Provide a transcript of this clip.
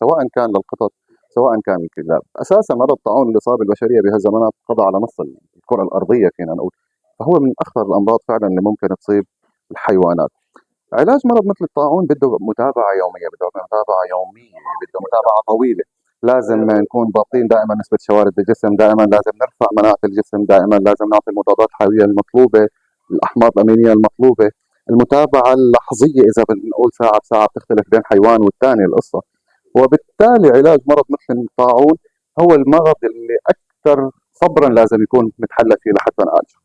سواء كان للقطط سواء كان للكلاب. اساسا مرض الطاعون اللي صاب البشريه بهالزمانات قضى على نص الكره الارضيه فينا نقول، فهو من اخطر الامراض فعلا اللي ممكن تصيب الحيوانات. علاج مرض مثل الطاعون بده متابعه يوميه، بده متابعه يوميه، بده متابعه طويله. لازم نكون ضابطين دائما نسبه شوارد الجسم، دائما لازم نرفع مناعه الجسم، دائما لازم نعطي المضادات الحيويه المطلوبه، الاحماض الامينيه المطلوبه، المتابعه اللحظيه اذا بنقول ساعه بساعه بتختلف بين حيوان والثاني القصه. وبالتالي علاج مرض مثل الطاعون هو المرض اللي اكثر صبرا لازم يكون نتحلى فيه لحتى نعالجه.